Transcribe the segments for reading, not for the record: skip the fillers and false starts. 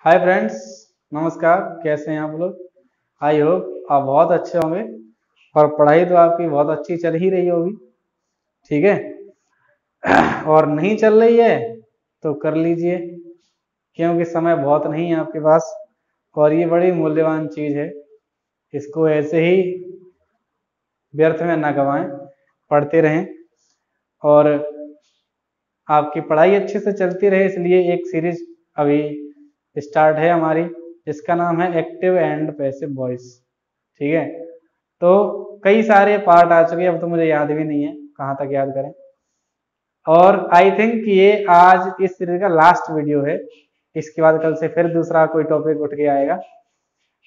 Hi friends, नमस्कार। कैसे हैं आप लोग? आई होप आप बहुत अच्छे होंगे और पढ़ाई तो आपकी बहुत अच्छी चल ही रही होगी। ठीक है। और नहीं चल रही है तो कर लीजिए, क्योंकि समय बहुत नहीं है आपके पास और ये बड़ी मूल्यवान चीज़ है। इसको ऐसे ही व्यर्थ में ना गवाएं, पढ़ते रहें और आपकी पढ़ाई अच्छे से चलती रहे। इसलिए एक सीरीज अभी स्टार्ट है हमारी, जिसका नाम है एक्टिव एंड पैसिव वॉइस। ठीक है, तो कई सारे पार्ट आ चुके हैं, अब तो मुझे याद भी नहीं है कहाँ तक याद करें। और आई थिंक ये आज इस सीरीज का लास्ट वीडियो है। इसके बाद कल से फिर दूसरा कोई टॉपिक उठ के आएगा।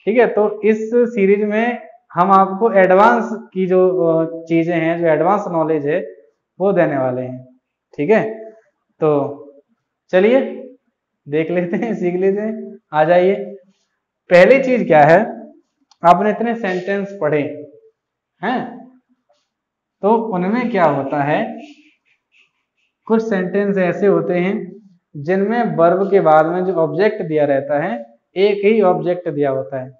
ठीक है, तो इस सीरीज में हम आपको एडवांस की जो चीजें हैं, जो एडवांस नॉलेज है, वो देने वाले हैं। ठीक है, तो चलिए देख लेते हैं, सीख लेते हैं। आ जाइए। पहली चीज क्या है, आपने इतने सेंटेंस पढ़े हैं तो उनमें क्या होता है, कुछ सेंटेंस ऐसे होते हैं जिनमें वर्ब के बाद में जो ऑब्जेक्ट दिया रहता है, एक ही ऑब्जेक्ट दिया होता है।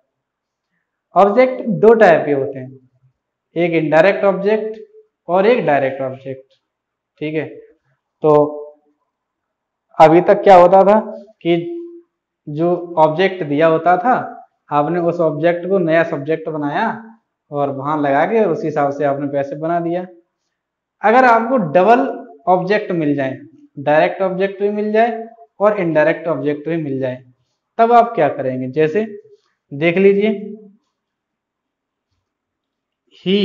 ऑब्जेक्ट दो टाइप के होते हैं, एक इनडायरेक्ट ऑब्जेक्ट और एक डायरेक्ट ऑब्जेक्ट। ठीक है, तो अभी तक क्या होता था कि जो ऑब्जेक्ट दिया होता था, आपने उस ऑब्जेक्ट को नया सब्जेक्ट बनाया और वहां लगा के उसी हिसाब से आपने पैसिव बना दिया। अगर आपको डबल ऑब्जेक्ट मिल जाए, डायरेक्ट ऑब्जेक्ट भी मिल जाए और इनडायरेक्ट ऑब्जेक्ट भी मिल जाए, तब आप क्या करेंगे? जैसे देख लीजिए, ही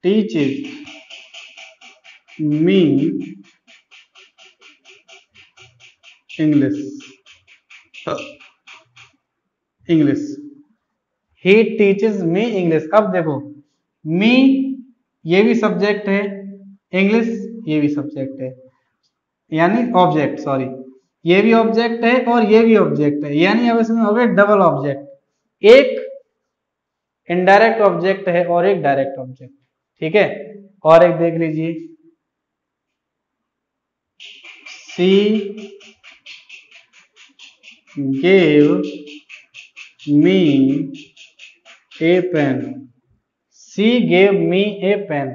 टीचेस मी इंग्लिश। ही टीचेस मी इंग्लिश। अब देखो, मी ये भी सब्जेक्ट है, इंग्लिश ये भी सब्जेक्ट है, यानी ऑब्जेक्ट, सॉरी, ये भी ऑब्जेक्ट है और ये भी ऑब्जेक्ट है, यानी अब इसमें हो गए डबल ऑब्जेक्ट। एक इनडायरेक्ट ऑब्जेक्ट है और एक डायरेक्ट ऑब्जेक्ट। ठीक है, और एक देख लीजिए, she gave me a pen. She gave me a pen.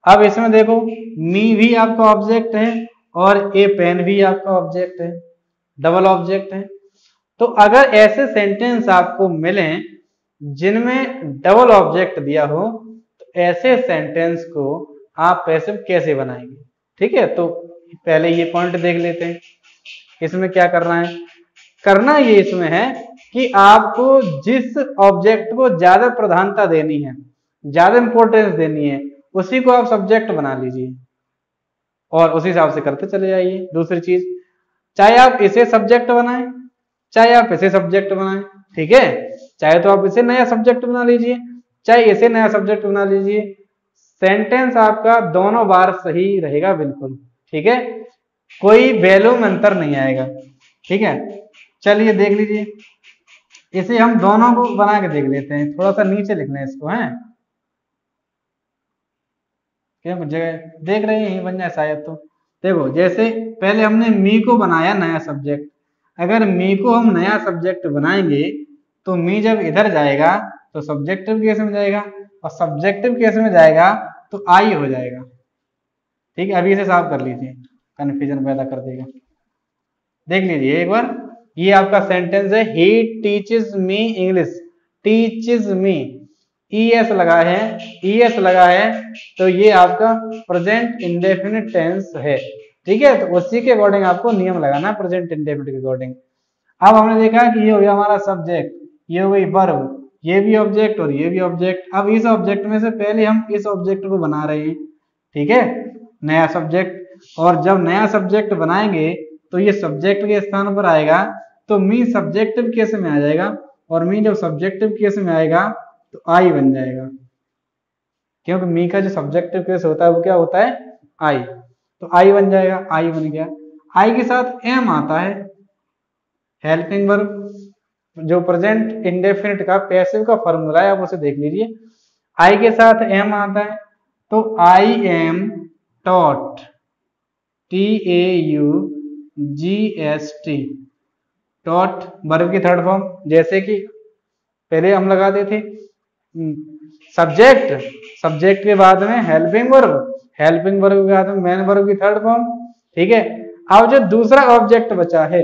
अब इसमें देखो, मी भी आपका ऑब्जेक्ट है और ए पेन भी आपका ऑब्जेक्ट है, डबल ऑब्जेक्ट है। तो अगर ऐसे सेंटेंस आपको मिले जिनमें डबल ऑब्जेक्ट दिया हो, तो ऐसे सेंटेंस को आप पैसिव कैसे बनाएंगे? ठीक है, तो पहले ये पॉइंट देख लेते हैं। इसमें क्या करना है? करना ये इसमें है कि आपको जिस ऑब्जेक्ट को ज्यादा प्रधानता देनी है, ज्यादा इंपॉर्टेंस देनी है, उसी को आप सब्जेक्ट बना लीजिए और उसी हिसाब से करते चले जाइए। दूसरी चीज, चाहे आप इसे सब्जेक्ट बनाएं, चाहे आप इसे सब्जेक्ट बनाएं। ठीक है, चाहे तो आप इसे नया सब्जेक्ट बना लीजिए, चाहे इसे नया सब्जेक्ट बना लीजिए, सेंटेंस आपका दोनों बार सही रहेगा बिल्कुल। ठीक है, कोई वैल्यू में अंतर नहीं आएगा। ठीक है, चलिए देख लीजिए, इसे हम दोनों को बना के देख लेते हैं। थोड़ा सा नीचे लिखना है इसको, है क्या जगह देख रहे हैं, यही बन जाए शायद। तो देखो, जैसे पहले हमने मी को बनाया नया सब्जेक्ट, अगर मी को हम नया सब्जेक्ट बनाएंगे तो मी जब इधर जाएगा तो सब्जेक्टिव केस में जाएगा और सब्जेक्टिव केस में जाएगा तो आई हो जाएगा। ठीक है, अभी इसे साफ कर लीजिए, कंफ्यूजन पैदा कर देगा। देख लीजिए एक बार, ये आपका सेंटेंस है, he teaches me English. Teaches me, E S लगा है, ईएस लगा है, तो ये आपका प्रेजेंट इंडेफिनिट टेंस है। ठीक है, तो उसी के अकॉर्डिंग आपको नियम लगाना है, प्रेजेंट इंडेफिनिट के अकॉर्डिंग। अब हमने देखा कि ये हो गया हमारा सब्जेक्ट, ये हो गई वर्ब, ये भी ऑब्जेक्ट और ये भी ऑब्जेक्ट। अब इस ऑब्जेक्ट में से पहले हम इस ऑब्जेक्ट को बना रहे हैं। ठीक है, नया सब्जेक्ट, और जब नया सब्जेक्ट बनाएंगे तो ये सब्जेक्ट के स्थान पर आएगा, तो मी सब्जेक्टिव केस में आ जाएगा, और मी जब सब्जेक्टिव केस में आएगा तो आई बन जाएगा, क्योंकि मी का जो सब्जेक्टिव केस होता है वो क्या होता है? आई। तो आई बन जाएगा, आई बन गया। आई के साथ एम आता है, हेल्पिंग वर्ब, जो प्रेजेंट इंडेफिनिट का पैसिव का फॉर्मूला है, आप उसे देख लीजिए। आई के साथ एम आता है, तो I am taught. TAUGST taught verb की थर्ड फॉर्म, जैसे कि पहले हम लगाते थे सब्जेक्ट, सब्जेक्ट के बाद में हेल्पिंग वर्ब, हेल्पिंग वर्ब के बाद में मेन वर्ब की थर्ड फॉर्म। ठीक है, अब जो दूसरा ऑब्जेक्ट बचा है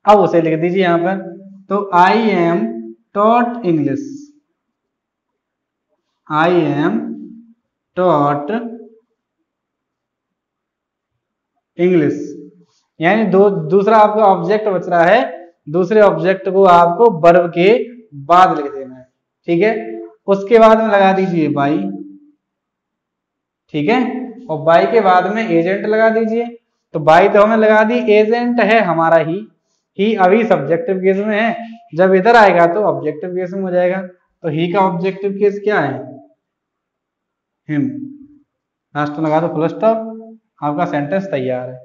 अब उसे लिख दीजिए यहां पर। तो I am taught English, I am taught English, यानी दूसरा आपका ऑब्जेक्ट बच रहा है, दूसरे ऑब्जेक्ट को आपको वर्ब के बाद लिख देना है। ठीक है, उसके बाद में लगा दीजिए बाई। ठीक है, और बाई के बाद में एजेंट लगा दीजिए। तो बाई तो हमें लगा दी, एजेंट है हमारा ही अभी सब्जेक्टिव केस में है, जब इधर आएगा तो ऑब्जेक्टिव केस में हो जाएगा। तो ही का ऑब्जेक्टिव केस क्या है? हिम। लास्ट में लगा दो फुल स्टॉप, आपका सेंटेंस तैयार है।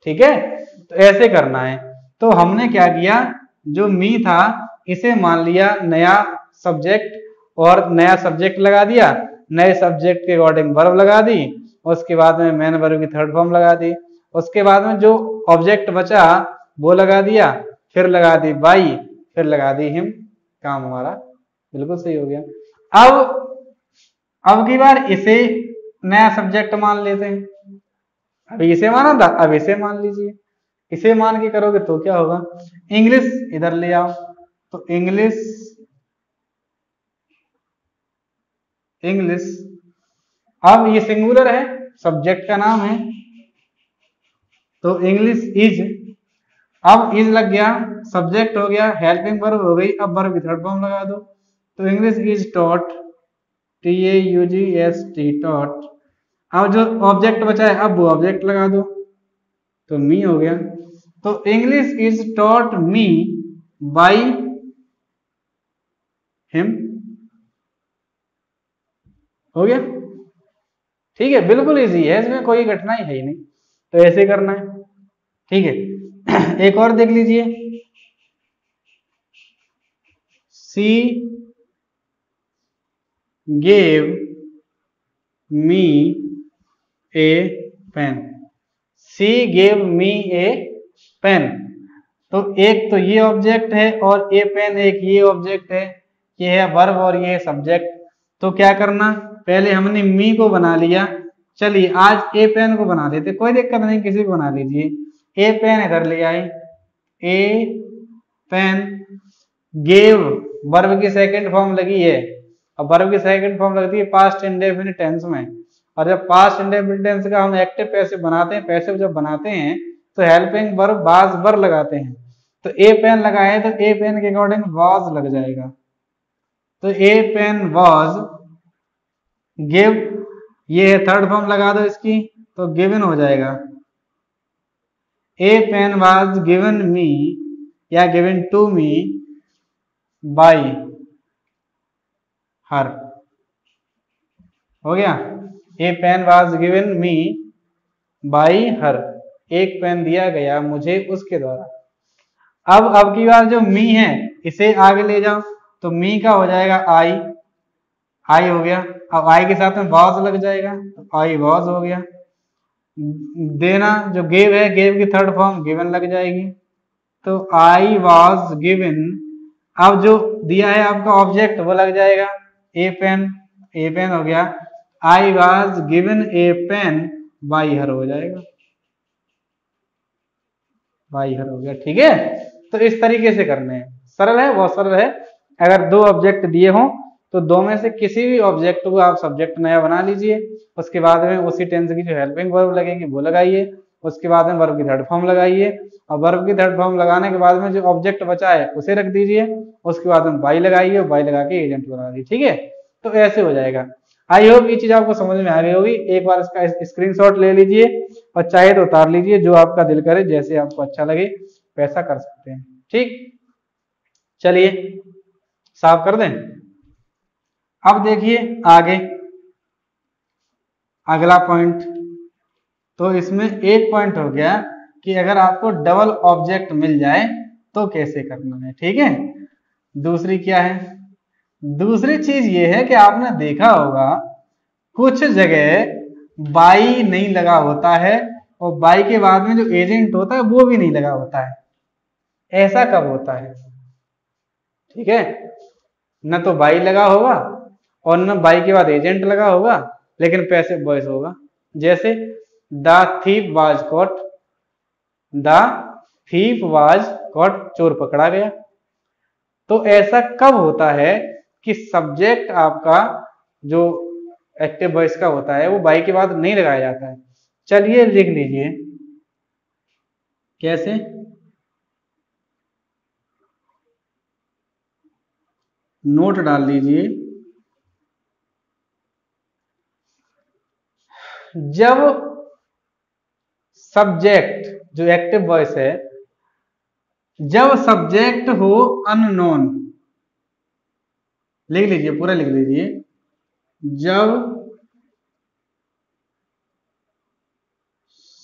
ठीक है, तो ऐसे करना है। तो हमने क्या किया, जो मी था इसे मान लिया नया सब्जेक्ट और नया सब्जेक्ट लगा दिया, नए सब्जेक्ट के अकॉर्डिंग वर्ब लगा दी, उसके बाद में मेन वर्ब की थर्ड फॉर्म लगा दी, उसके बाद में जो ऑब्जेक्ट बचा वो लगा दिया, फिर लगा दी बाई, फिर लगा दी हिम। काम हमारा बिल्कुल सही हो गया। अब की बार इसे नया सब्जेक्ट मान लेते हैं। अभी इसे माना था, अब इसे मान लीजिए। इसे मान के करोगे तो क्या होगा, इंग्लिश इधर ले आओ, तो इंग्लिश, इंग्लिश, अब ये सिंगुलर है, सब्जेक्ट का नाम है, तो इंग्लिश इज, अब इज लग गया, सब्जेक्ट हो गया, हेल्पिंग वर्ब हो गई, अब वर्ब की थर्ड फॉर्म लगा दो। तो English is taught, TAUGST taught. अब जो ऑब्जेक्ट बचा है अब वो ऑब्जेक्ट लगा दो, तो मी हो गया। तो English is taught me by him, हो गया। ठीक है, बिल्कुल इजी है, इसमें कोई कठिनाई है ही नहीं। तो ऐसे करना है। ठीक है, एक और देख लीजिए, she gave me a pen, she gave me a pen. तो एक तो ये ऑब्जेक्ट है और ए पेन एक ये ऑब्जेक्ट है, ये है वर्ब और ये है सब्जेक्ट। तो क्या करना, पहले हमने मी को बना लिया, चलिए आज ए पेन को बना देते, कोई दिक्कत नहीं, किसी को बना लीजिए। ए पेन इधर ले आए, ए पेन, गेव वर्ब की सेकंड फॉर्म लगी है, अब वर्ब की सेकंड फॉर्म लगती है पास्ट इंडेफिनिट टेंस में, और जब पास्ट इंडेफिनिट टेंस का हम एक्टिव पैसिव बनाते हैं, पैसिव जब बनाते हैं तो हेल्पिंग वर्ब वाज वर लगाते हैं। तो ए पेन लगाए तो ए पेन के अकॉर्डिंग वाज लग जाएगा, तो ए पेन वाज गिव, ये है थर्ड फॉर्म लगा दो इसकी, तो गिवन हो जाएगा। A pen was given me या given to me by her, हो गया। A pen was given me by her, एक पेन दिया गया मुझे उसके द्वारा। अब की बार जो मी है इसे आगे ले जाओ, तो मी का हो जाएगा आई, आई हो गया। अब आई के साथ में वॉज लग जाएगा, तो आई वॉज हो गया। देना जो गेव है, गेव की थर्ड फॉर्म गिवन लग जाएगी, तो आई वॉज गिवन। अब जो दिया है आपका ऑब्जेक्ट वो लग जाएगा, ए पेन, ए पेन हो गया, I was given a pen by her हो जाएगा, बाई हर हो गया। ठीक है, तो इस तरीके से करने हैं, सरल है, बहुत सरल है। अगर दो ऑब्जेक्ट दिए हों तो दो में से किसी भी ऑब्जेक्ट को आप सब्जेक्ट नया बना लीजिए, उसके बाद में उसी टेंस की जो हेल्पिंग वर्ब लगेगी वो लगाइए, उसके बाद में वर्ब की थर्ड फॉर्म लगाइए, और वर्ब की थर्ड फॉर्म लगाने के बाद में जो ऑब्जेक्ट बचा है उसे रख दीजिए, उसके बाद में बाई लगाइए, बाई लगा के एजेंट बना दीजिए। ठीक है, तो ऐसे हो जाएगा। आई होप ये चीज आपको समझ में आ गई होगी। एक बार इसका स्क्रीनशॉट ले लीजिए और चाहे तो उतार लीजिए, जो आपका दिल करे, जैसे आपको अच्छा लगे वैसा कर सकते हैं। ठीक, चलिए साफ कर दें। अब देखिए आगे अगला पॉइंट, तो इसमें एक पॉइंट हो गया कि अगर आपको डबल ऑब्जेक्ट मिल जाए तो कैसे करना है। ठीक है, दूसरी क्या है, दूसरी चीज ये है कि आपने देखा होगा कुछ जगह बाई नहीं लगा होता है, और बाई के बाद में जो एजेंट होता है वो भी नहीं लगा होता है। ऐसा कब होता है? ठीक है, न तो बाई लगा होगा और न बाई के बाद एजेंट लगा होगा, लेकिन पैसिव वॉइस होगा। जैसे the thief was cot, the thief was cot, चोर पकड़ा गया। तो ऐसा कब होता है कि सब्जेक्ट आपका जो एक्टिव वॉइस का होता है वो बाई के बाद नहीं लगाया जाता है। चलिए लिख लीजिए, कैसे? नोट डाल लीजिए, जब सब्जेक्ट जो एक्टिव वॉइस है, जब सब्जेक्ट हो अननोन, लिख लीजिए, पूरा लिख लीजिए, जब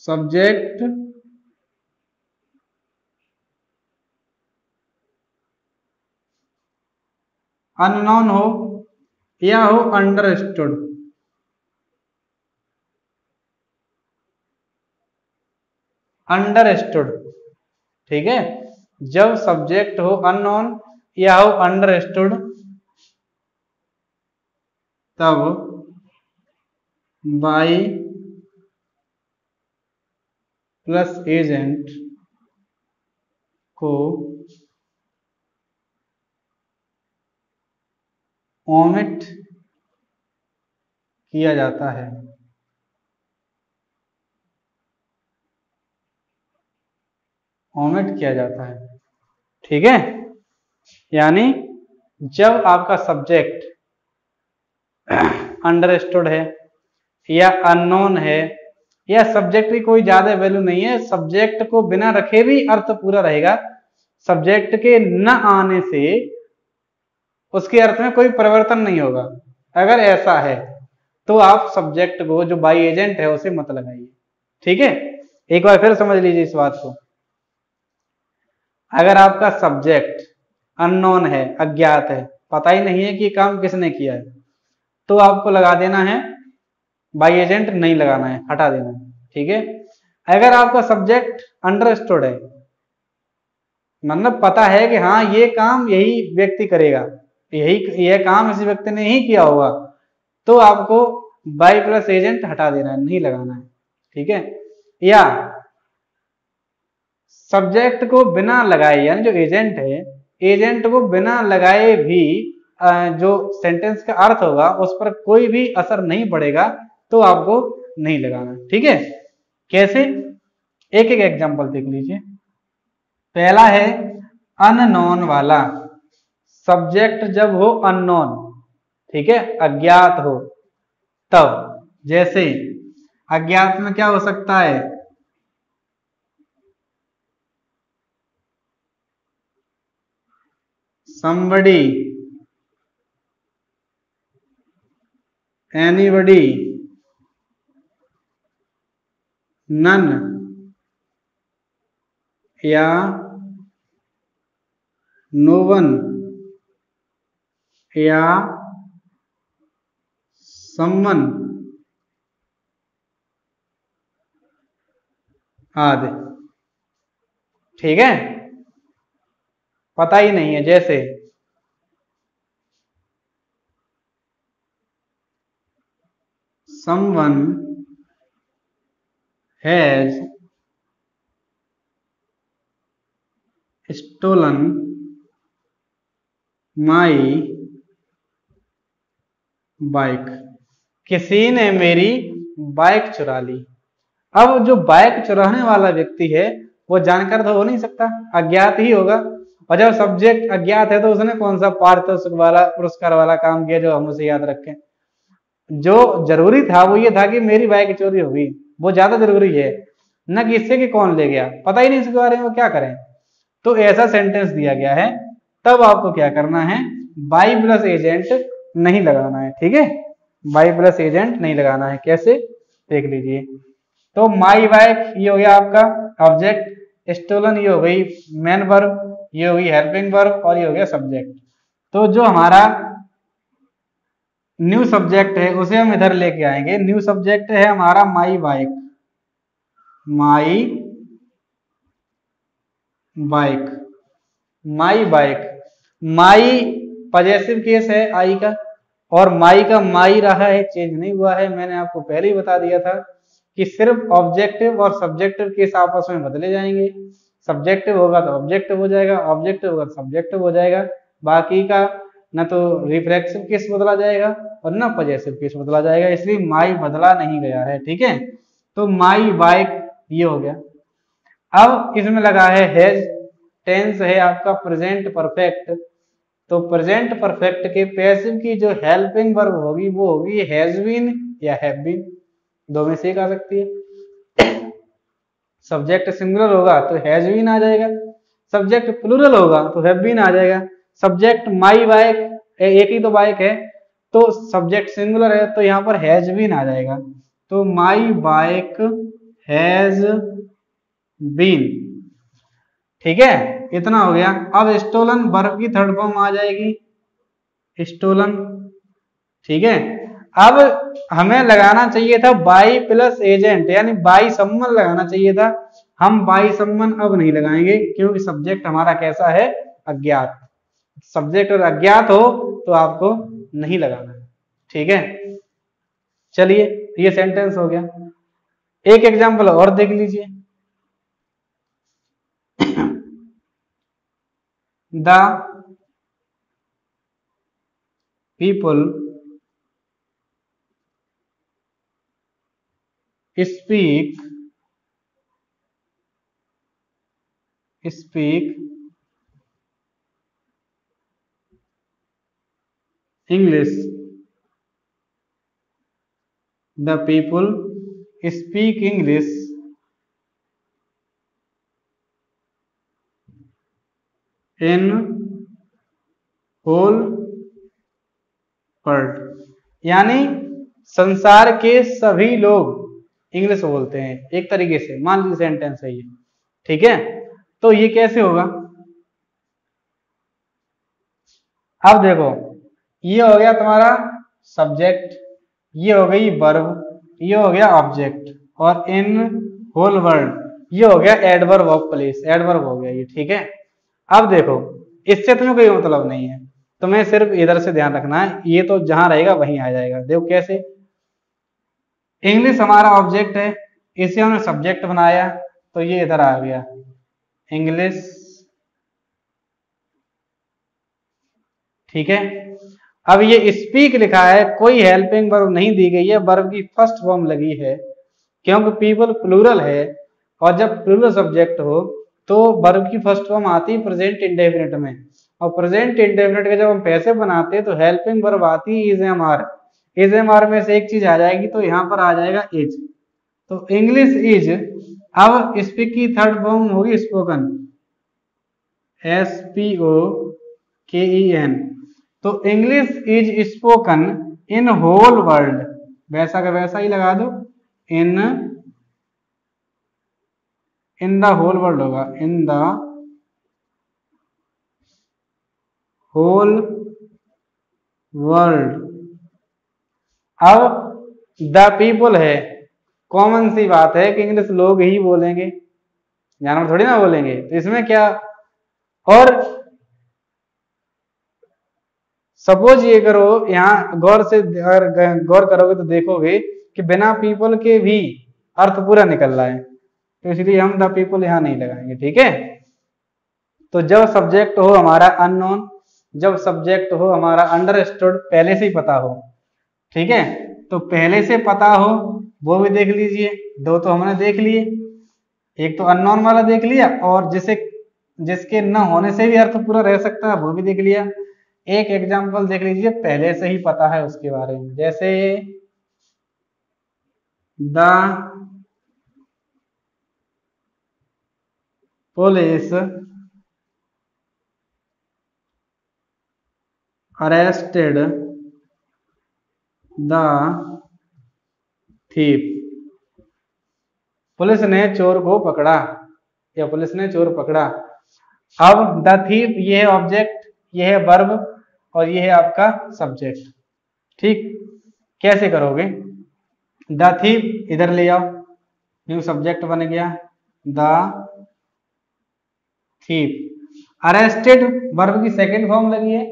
सब्जेक्ट अननोन हो या हो अंडरस्टूड, अंडरस्टूड, ठीक है, जब सब्जेक्ट हो अननोन या हो अंडरस्टूड, तब बाई प्लस एजेंट को ओमिट किया जाता है। ओमिट किया जाता है, ठीक है। यानी जब आपका सब्जेक्ट अंडरस्टूड है या अननोन है या सब्जेक्ट की कोई ज्यादा वैल्यू नहीं है, सब्जेक्ट को बिना रखे भी अर्थ पूरा रहेगा, सब्जेक्ट के न आने से उसके अर्थ में कोई परिवर्तन नहीं होगा, अगर ऐसा है तो आप सब्जेक्ट को जो बाई एजेंट है उसे मत लगाइए। ठीक है, एक बार फिर समझ लीजिए इस बात को। अगर आपका सब्जेक्ट अननोन है, अज्ञात है, पता ही नहीं है कि काम किसने किया है, तो आपको लगा देना है, बाई एजेंट नहीं लगाना है, हटा देना है। ठीक है, अगर आपका सब्जेक्ट अंडरस्टूड है, मतलब पता है कि हाँ ये काम यही व्यक्ति करेगा, यह काम इस व्यक्ति ने ही किया होगा, तो आपको बाई प्लस एजेंट हटा देना है, नहीं लगाना है। ठीक है, या सब्जेक्ट को बिना लगाए, यानी जो एजेंट है, एजेंट को बिना लगाए भी जो सेंटेंस का अर्थ होगा उस पर कोई भी असर नहीं पड़ेगा, तो आपको नहीं लगाना। ठीक है, कैसे? एक एक एग्जांपल देख लीजिए। पहला है अननोन वाला, सब्जेक्ट जब हो अननोन, ठीक है, अज्ञात हो, तब जैसे अज्ञात में क्या हो सकता है? somebody, anybody, none, या no one, या someone आदि। ठीक है, पता ही नहीं है, जैसे someone has stolen my bike, किसी ने मेरी बाइक चुरा ली। अब जो बाइक चुराने वाला व्यक्ति है वो जानकार तो हो नहीं सकता, अज्ञात ही होगा, और जब सब्जेक्ट अज्ञात है तो उसने कौन सा पारितोषिक वाला, पुरस्कार वाला काम किया जो हम उसे याद रखें। जो जरूरी था वो ये था कि मेरी बाइक चोरी हो गई, वो ज्यादा जरूरी है, न कि इससे कि कौन ले गया, पता ही नहीं इसके बारे में, वो क्या करें। तो ऐसा सेंटेंस दिया गया है, तब आपको क्या करना है, बाई प्लस एजेंट नहीं लगाना है। ठीक है, बाई प्लस एजेंट नहीं लगाना है। कैसे? देख लीजिए। तो माई बाइक ये हो गया आपका ऑब्जेक्ट, स्टोलन ये हो गई मेन वर्ब, ये हो गई हेल्पिंग वर्ब, और ये हो गया सब्जेक्ट। तो जो हमारा न्यू सब्जेक्ट है उसे हम इधर लेके आएंगे। न्यू सब्जेक्ट है हमारा my bike, my bike, my bike, my possessive case है आई का, और माई का माई रहा है, चेंज नहीं हुआ है। मैंने आपको पहले ही बता दिया था कि सिर्फ ऑब्जेक्टिव और सब्जेक्टिव केस आपस में बदले जाएंगे। सब्जेक्टिव होगा तो ऑब्जेक्टिव हो जाएगा, ऑब्जेक्टिव होगा तो सब्जेक्टिव हो जाएगा, बाकी का न तो रिफ्लेक्सिव केस बदला जाएगा और न पजेसिव केस बदला जाएगा, इसलिए माई बदला नहीं गया है। ठीक है, तो माई बाइक ये हो गया। अब इसमें लगा है हैज, टेंस है आपका प्रेजेंट परफेक्ट, तो प्रेजेंट परफेक्ट के पैसिव की जो हेल्पिंग वर्ब होगी वो होगी हैज बीन या हैव बीन, दो में से एक आ सकती है। सब्जेक्ट सिंगुलर होगा तो हैज बीन आ जाएगा, सब्जेक्ट प्लूरल होगा तो हैव बीन आ जाएगा। सब्जेक्ट माई बाइक, एक ही तो बाइक है, तो सब्जेक्ट सिंगुलर है तो यहाँ पर हैज बीन आ जाएगा, तो माई बाइक हैज बीन। ठीक है, इतना हो गया। अब स्टोलन वर्ब की थर्ड फॉर्म आ जाएगी स्टोलन। ठीक है, अब हमें लगाना चाहिए था बाई प्लस एजेंट, यानी बाई सम्मन लगाना चाहिए था। हम बाई सम्मन अब नहीं लगाएंगे क्योंकि सब्जेक्ट हमारा कैसा है, अज्ञात। सब्जेक्ट और अज्ञात हो तो आपको नहीं लगाना है। ठीक है, चलिए ये सेंटेंस हो गया। एक एग्जाम्पल और देख लीजिए। The people speak English. The people speak English in whole world, यानी संसार के सभी लोग इंग्लिश बोलते हैं एक तरीके से, मान लीजिए सेंटेंस है ये। ठीक है, तो ये कैसे होगा, अब देखो ये हो गया तुम्हारा सब्जेक्ट, ये हो गई वर्ब, ये हो गया ऑब्जेक्ट, और इन होल वर्ल्ड ये हो गया एडवर्ब ऑफ प्लेस, एडवर्ब हो गया ये। ठीक है, अब देखो इससे तुम्हें कोई मतलब नहीं है, तुम्हें सिर्फ इधर से ध्यान रखना है, ये तो जहां रहेगा वहीं आ जाएगा। देखो कैसे, इंग्लिश हमारा ऑब्जेक्ट है, इसे हमने सब्जेक्ट बनाया तो ये इधर आ गया इंग्लिश। ठीक है, अब ये स्पीक लिखा है, कोई हेल्पिंग वर्ब नहीं दी गई है, वर्ब की फर्स्ट फॉर्म लगी है क्योंकि पीपल प्लूरल है, और जब प्लूरल सब्जेक्ट हो तो वर्ब की फर्स्ट फॉर्म आती है प्रेजेंट इंडेफिनिट में, और प्रेजेंट इंडेफिनिट के जब हम पैसे बनाते हैं तो हेल्पिंग वर्ब आती है is am are, is am are में से एक चीज आ जाएगी तो यहाँ पर आ जाएगा इज, तो इंग्लिश इज। अब स्पीक की थर्ड फॉर्म होगी स्पोकन, SPOKEN, तो English is spoken in whole world, वैसा का वैसा ही लगा दो, इन द होल वर्ल्ड होगा, इन द होल वर्ल्ड। अब द पीपल है, कॉमन सी बात है कि इंग्लिश लोग ही बोलेंगे, जानवर थोड़ी ना बोलेंगे, तो इसमें क्या, और सपोज ये करो, यहाँ गौर से अगर गौर करोगे तो देखोगे कि बिना पीपल के भी अर्थ पूरा निकल रहा है, तो इसलिए हम द पीपल यहाँ नहीं लगाएंगे। ठीक है, तो जब सब्जेक्ट हो हमारा अननोन, जब सब्जेक्ट हो हमारा अंडरस्टूड, पहले से ही पता हो। ठीक है, तो पहले से पता हो वो भी देख लीजिए, दो तो हमने देख लिए, एक तो अननोन वाला देख लिया, और जिसके न होने से भी अर्थ पूरा रह सकता है वो भी देख लिया। एक एग्जांपल देख लीजिए पहले से ही पता है उसके बारे में, जैसे the police arrested the thief, police ने चोर को पकड़ा या पुलिस ने चोर पकड़ा। अब द थीफ ये है ऑब्जेक्ट, ये है वर्ब, और ये है आपका सब्जेक्ट। ठीक, कैसे करोगे, द थीफ इधर ले आओ, न्यू सब्जेक्ट बन गया द थीफ। अरेस्टेड वर्ब की सेकंड फॉर्म लगी है,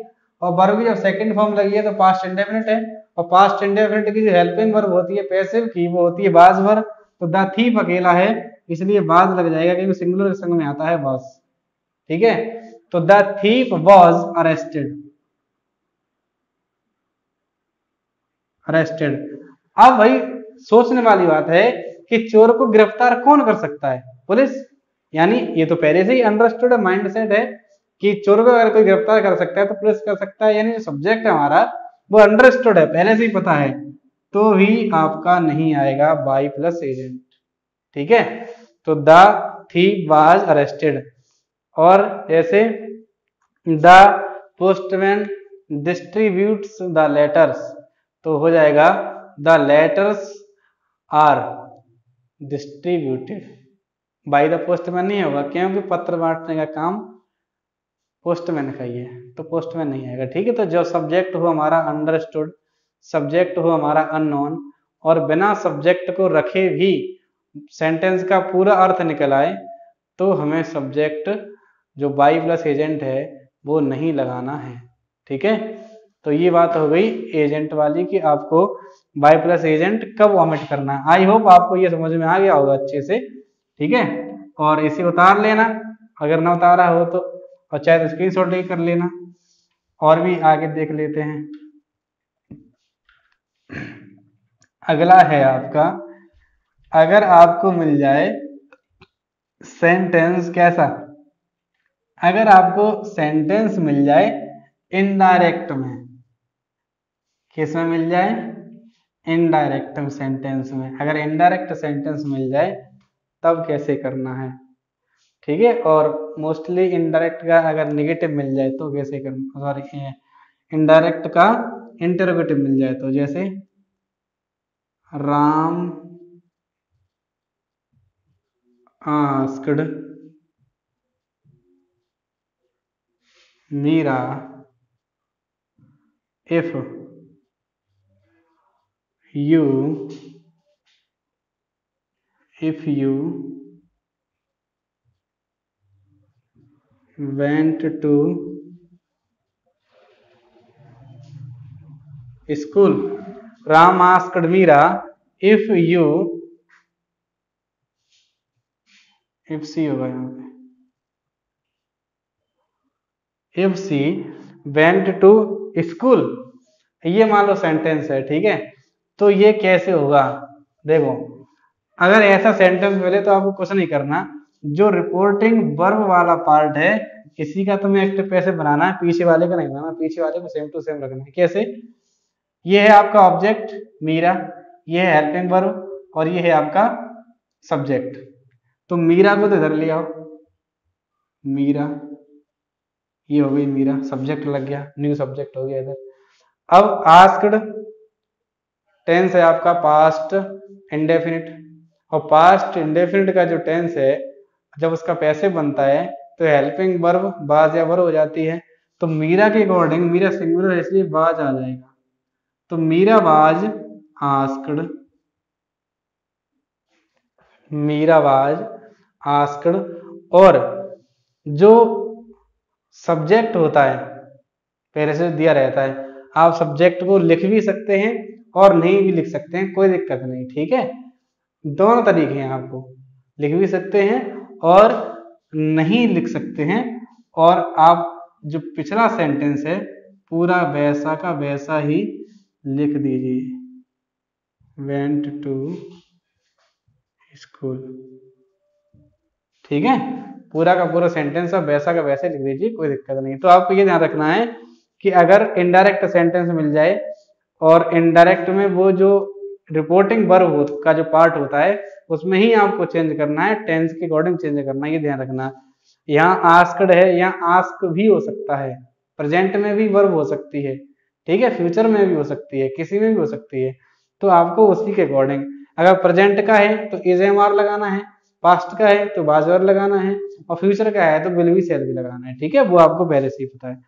और वर्ब की जब सेकंड फॉर्म लगी है तो पास्ट इंडेफिनिट है, और पास्ट इंडेफिनिट की जो हेल्पिंग वर्ब होती है पैसिव की, वो होती है वाज वर्ब। तो द थीफ अकेला है इसलिए वाज लग जाएगा क्योंकि सिंगुलर के संग में आता है वाज। ठीक है, तो the thief was arrested. Arrested. अब भाई सोचने वाली बात है कि चोर को गिरफ्तार कौन कर सकता है? पुलिस। यानी ये तो पहले से ही अंडरस्टूड माइंडसेट है कि चोर को अगर कोई गिरफ्तार कर सकता है तो पुलिस कर सकता है, यानी जो सब्जेक्ट है हमारा वो अंडरस्टूड है, पहले से ही पता है, तो भी आपका नहीं आएगा बाई प्लस एजेंट। ठीक है, तो द थीफ वाज अरेस्टेड। और जैसे the postman distributes the letters, तो हो जाएगा the letters are distributed by the postman नहीं होगा क्योंकि पत्र बांटने का काम पोस्टमैन का ही है, तो पोस्टमैन नहीं आएगा। ठीक है, तो जो सब्जेक्ट हो हमारा अंडरस्टूड, सब्जेक्ट हो हमारा अननोन, और बिना सब्जेक्ट को रखे भी सेंटेंस का पूरा अर्थ निकल आए तो हमें सब्जेक्ट जो बाई प्लस एजेंट है वो नहीं लगाना है। ठीक है, तो ये बात हो गई एजेंट वाली कि आपको बाई प्लस एजेंट कब वॉमिट करना है। आई होप आपको ये समझ में आ गया होगा अच्छे से। ठीक है, और इसे उतार लेना अगर ना उतारा हो तो, और चाहे तो स्क्रीनशॉट लेकर कर लेना। और भी आगे देख लेते हैं। अगला है आपका, अगर आपको मिल जाए सेंटेंस कैसा, अगर आपको सेंटेंस मिल जाए इनडायरेक्ट में, किस में मिल जाए? इनडायरेक्ट सेंटेंस में। अगर इनडायरेक्ट सेंटेंस मिल जाए तब कैसे करना है? ठीक है, और मोस्टली इनडायरेक्ट का अगर नेगेटिव मिल जाए तो कैसे करना, सॉरी इनडायरेक्ट का इंटरोगेटिव मिल जाए तो, जैसे Ram asked Meera if you went to school, Ram asked Meera if she होगा यहाँ पे, if she went to school, ये मान लो सेंटेंस है। ठीक है, तो ये कैसे होगा? देखो, अगर ऐसा सेंटेंस मिले तो आपको कुछ नहीं करना, जो रिपोर्टिंग वर्ब वाला पार्ट है इसी का तुम्हें एक्टिव पैसिव बनाना है, पीछे वाले का नहीं बनाना, पीछे वाले को सेम टू सेम रखना है। कैसे? ये है आपका ऑब्जेक्ट मीरा, ये है हेल्पिंग वर्ब, और ये है आपका सब्जेक्ट। तो मीरा को तो इधर ले आओ, मीरा, ये हो गई मीरा, सब्जेक्ट लग गया, न्यू सब्जेक्ट हो गया इधर। अब आस्क्ड टेंस है आपका पास्ट इंडेफिनिट, और पास्ट इंडेफिनिट का जो टेंस है जब उसका पैसिव बनता है तो हेल्पिंग वर्ब बाज या वर्ब हो जाती है। तो मीरा के अकॉर्डिंग, मीरा सिंगुलर है इसलिए बाज आ जाएगा, तो मीरा बाज आस्क्ड, मीरा बाज आस्क्ड। और जो सब्जेक्ट होता है पहले से दिया रहता है, आप सब्जेक्ट को लिख भी सकते हैं और नहीं भी लिख सकते हैं, कोई दिक्कत नहीं। ठीक है, दोनों तरीके हैं, आपको लिख भी सकते हैं और नहीं लिख सकते हैं। और आप जो पिछला सेंटेंस है पूरा वैसा का वैसा ही लिख दीजिए, वेंट टू स्कूल। ठीक है, पूरा का पूरा सेंटेंस आप वैसा का वैसे लिख दीजिए, कोई दिक्कत नहीं। तो आपको ये ध्यान रखना है कि अगर इनडायरेक्ट सेंटेंस मिल जाए और इनडायरेक्ट में वो जो रिपोर्टिंग वर्ब का जो पार्ट होता है उसमें ही आपको चेंज करना है, टेंस के अकॉर्डिंग चेंज करना है, ये ध्यान रखना। यहाँ आस्क्ड है, यहाँ आस्क भी हो सकता है, प्रेजेंट में भी वर्ब हो सकती है, ठीक है, फ्यूचर में भी हो सकती है, किसी में भी हो सकती है। तो आपको उसी के अकॉर्डिंग, अगर प्रेजेंट का है तो इज एम आर लगाना है, पास्ट का है तो वाज वर लगाना है, और फ्यूचर का है तो विल बी शैल बी लगाना है। ठीक है, वो आपको पहले से ही पता है।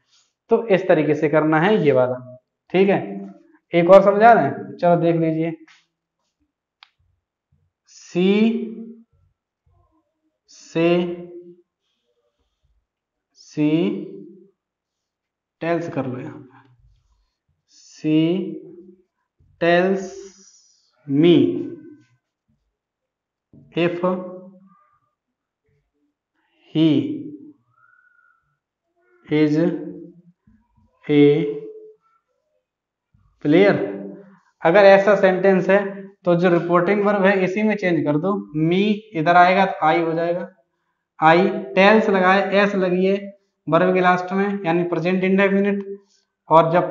तो इस तरीके से करना है ये वाला। ठीक है, एक और समझा रहे हैं, चलो देख लीजिए। सी से सी टेल्स कर लो यहाँ पे, C tells me if he is a player. अगर ऐसा सेंटेंस है तो जो रिपोर्टिंग वर्ब है इसी में चेंज कर दो, मी इधर आएगा तो आई हो जाएगा, आई टेल्स लगाए एस लगी है वर्ब के लास्ट में यानी प्रेजेंट इंडेफिनिट, और जब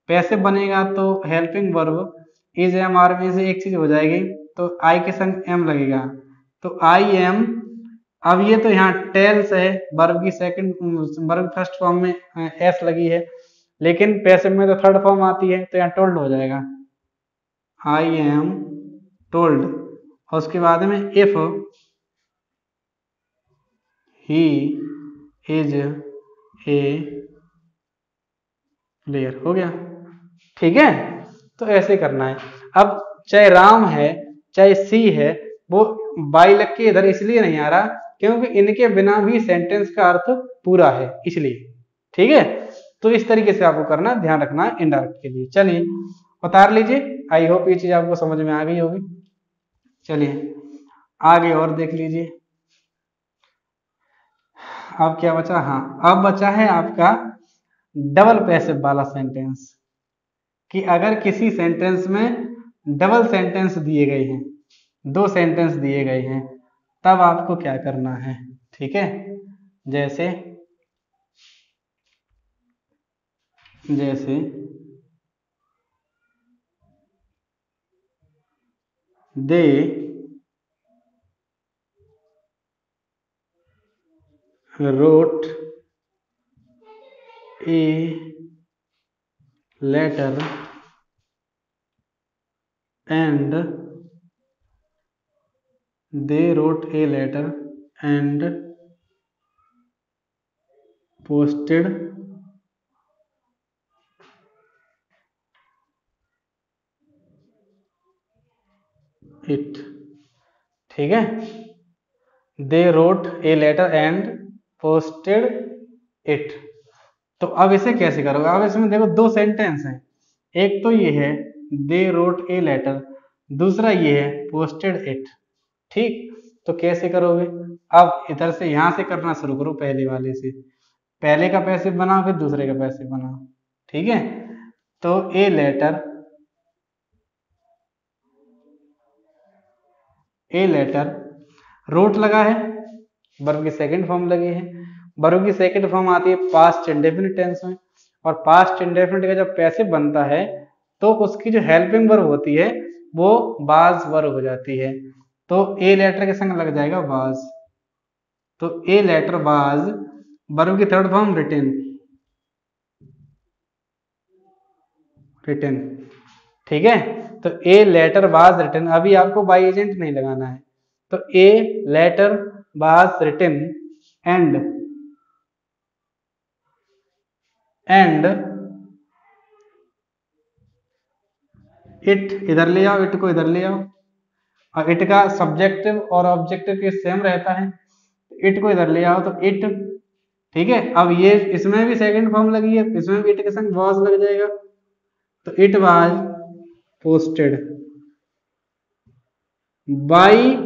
पैसिव बनेगा तो helping verb is am are में से एक चीज हो जाएगी तो आई के संग एम लगेगा, तो आई एम। अब ये तो यहाँ टेल्स है वर्ब की सेकंड वर्ब फर्स्ट फॉर्म में एस लगी है, लेकिन पैसिव में तो थर्ड फॉर्म आती है तो यहाँ टोल्ड हो जाएगा, आई एम टोल्ड। और उसके बाद में if he is a player, हो गया। ठीक है, तो ऐसे करना है। अब चाहे राम है चाहे सी है, वो बाई लग के इधर इसलिए नहीं आ रहा क्योंकि इनके बिना भी सेंटेंस का अर्थ पूरा है इसलिए। ठीक है, तो इस तरीके से आपको करना, ध्यान रखना है इनडायरेक्ट के लिए। चलिए उतार लीजिए, आई होप ये चीज आपको समझ में आ गई होगी। चलिए आगे और देख लीजिए, अब क्या बचा, हाँ अब बचा है आपका डबल पैसिव वाला सेंटेंस, कि अगर किसी सेंटेंस में डबल सेंटेंस दिए गए हैं, दो सेंटेंस दिए गए हैं, तब आपको क्या करना है। ठीक है, जैसे जैसे दे wrote a letter and they wrote a letter and posted it। ठीक है, they wrote a letter and posted it। तो अब इसे कैसे करोगे, अब इसमें देखो दो सेंटेंस हैं, एक तो ये है they wrote a letter, दूसरा ये है posted it। ठीक, तो कैसे करोगे, अब इधर से यहां से करना शुरू करो, पहले वाले से, पहले का पैसिव बनाओ फिर दूसरे का पैसिव बनाओ। ठीक है, तो ए लेटर रोट लगा है, वर्ब की सेकंड फॉर्म लगी है, वर्ब की सेकंड फॉर्म आती है पास्ट इंडेफिनिट टेंस में, और पास्ट इंडेफिनिट का जब पैसिव बनता है तो उसकी जो हेल्पिंग वर्ब होती है वो वाज वर्ब हो जाती है, तो ए लेटर के संग लग जाएगा वाज, तो ए लेटर वाज वर्ब की थर्ड फॉर्म रिटन। ठीक है, तो ए लेटर वाज रिटन, अभी आपको बाई एजेंट नहीं लगाना है, तो a letter was written and it, इधर ले आओ, इट को इधर ले आओ, और इट का सब्जेक्टिव और ऑब्जेक्टिव के सेम रहता है, इट को इधर ले आओ तो इट। ठीक है, अब ये इसमें भी सेकंड फॉर्म लगी है, इसमें भी इट के संग वाज लग जाएगा, तो इट वाज पोस्टेड बाई,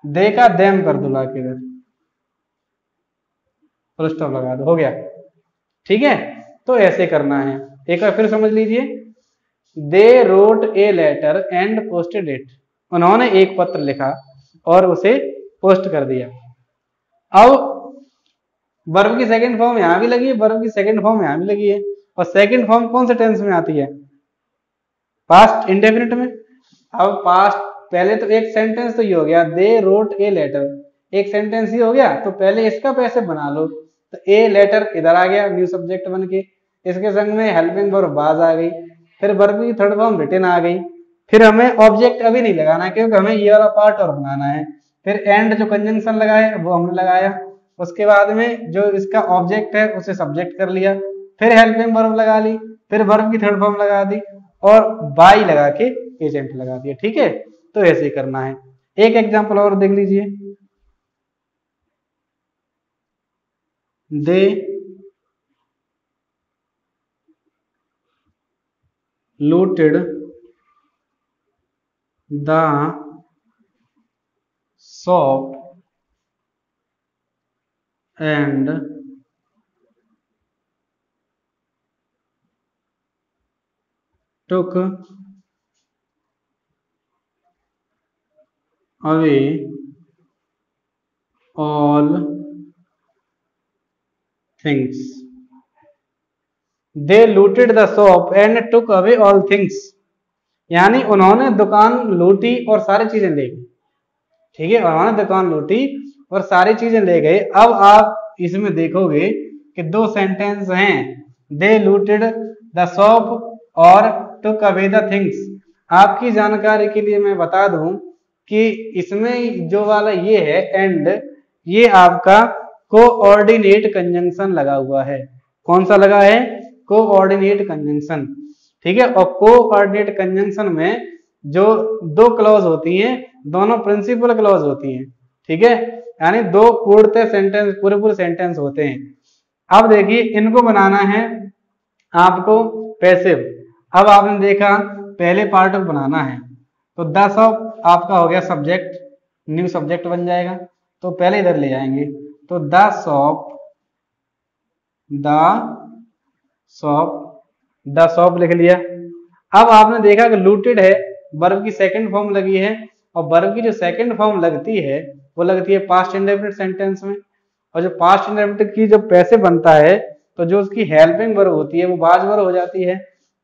दे का देम कर दो लाके इधर, फुल स्टॉप लगा दो, हो गया। ठीक है, तो ऐसे करना है, एक बार फिर समझ लीजिए, they wrote a letter and posted it, उन्होंने एक पत्र लिखा और उसे पोस्ट कर दिया। अब वर्ब की सेकंड फॉर्म यहां भी लगी है, वर्ब की सेकंड फॉर्म यहां भी लगी है, और सेकंड फॉर्म कौन से टेंस में आती है, पास्ट इंडेफिनिट में। अब पास्ट, पहले तो एक सेंटेंस तो ये हो गया, दे रोट ए लेटर, एक सेंटेंस ही हो गया, तो पहले इसका पैसिव बना लो, तो ए लेटर इधर आ गया न्यू सब्जेक्ट बन के, इसके संग में हेल्पिंग वर्ब वाज आ गई, फिर वर्ब की थर्ड फॉर्म रिटन आ गई, फिर हमें ऑब्जेक्ट अभी नहीं लगाना है क्योंकि हमें ये वाला पार्ट और बनाना है, फिर एंड जो कंजंक्शन लगाए वो हमने लगाया, उसके बाद में जो इसका ऑब्जेक्ट है उसे सब्जेक्ट कर लिया, फिर हेल्पिंग वर्ब लगा ली, फिर वर्ब की थर्ड फॉर्म लगा दी, और बाई लगा के एजेंट लगा दिया। ठीक है, तो ऐसे ही करना है। एक एग्जांपल और देख लीजिए, दे looted the shop and took away all things. They looted the shop and took away all things. यानी उन्होंने दुकान लूटी और सारी चीजें ले गई। ठीक है, उन्होंने दुकान लूटी और सारी चीजें ले गए। अब आप इसमें देखोगे कि दो सेंटेंस हैं, दे लूटेड द शॉप और टुक अवे द थिंग्स। आपकी जानकारी के लिए मैं बता दूं कि इसमें जो वाला ये है एंड, ये आपका कोऑर्डिनेट कंजंक्शन लगा हुआ है। कौन सा लगा है? Coordinate conjunction. ठीक है, और कोऑर्डिनेट कंजंक्शन में जो दो क्लॉज होती हैं दोनों प्रिंसिपल क्लॉज होती हैं। ठीक है, यानी दो पूर्णतः सेंटेंस, पूरे सेंटेंस होते हैं। अब देखिए इनको बनाना है आपको पैसिव। अब आपने देखा पहले पार्ट बनाना है तो द शॉप आपका हो गया सब्जेक्ट, न्यू सब्जेक्ट बन जाएगा। तो पहले इधर ले जाएंगे, तो द शॉप लिख लिया। अब आपने देखा कि लूटेड है, वर्ब की सेकंड फॉर्म लगी है, और वर्ब की जो सेकंड फॉर्म लगती है वो लगती है पास्ट इंडेफिनिट सेंटेंस में। और जो पास्ट इंडेफिनिट की जो पैसे बनता है तो जो उसकी हेल्पिंग वर्ब होती है वो बाज वर्ब हो जाती है।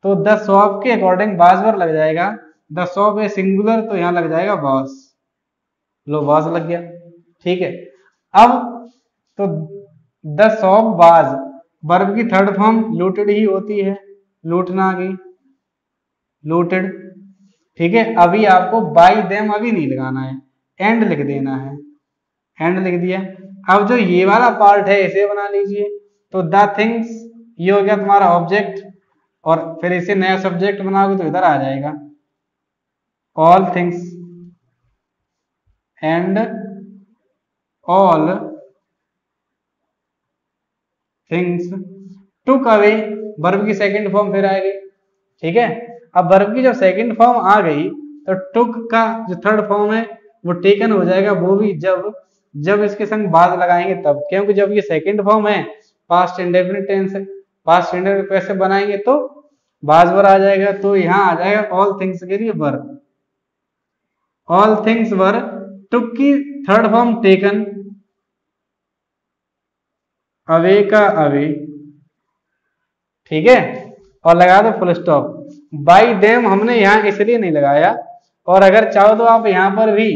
तो द शॉप के अकॉर्डिंग बाज वर्ब लग जाएगा। द शॉप है सिंगुलर तो यहाँ लग जाएगा वॉस। लो वॉस लग गया। ठीक है, अब तो द शॉप बाज, वर्ब की थर्ड फॉर्म लूटेड ही होती है, लूटना आ गई, लूटेड। ठीक है, अभी आपको बाई देम अभी नहीं लगाना है, एंड लिख देना है, एंड लिख दिया। अब जो ये वाला पार्ट है इसे बना लीजिए। तो द थिंग्स ये हो गया तुम्हारा ऑब्जेक्ट, और फिर इसे नया सब्जेक्ट बनाओगे तो इधर आ जाएगा all things and all things took away, verb की सेकंड फॉर्म फिर आएगी। ठीक है, अब वर्ब की जब सेकंड फॉर्म आ गई तो टुक का जो थर्ड फॉर्म है वो टेकन हो जाएगा, वो भी जब इसके संग बाज लगाएंगे तब, क्योंकि जब ये सेकंड फॉर्म है पास्ट इंडेफिनिट टेंस है, पास्ट इंडेफिनिट कैसे बनाएंगे तो बाज वर आ जाएगा। तो यहाँ आ जाएगा ऑल थिंग्स के लिए वर्ब, ऑल थिंग्स वर टुक की थर्ड फॉर्म टेकन, अवे का अवे। ठीक है, और लगा दो फुल स्टॉप। बाई देम हमने यहां इसलिए नहीं लगाया, और अगर चाहो तो आप यहां पर भी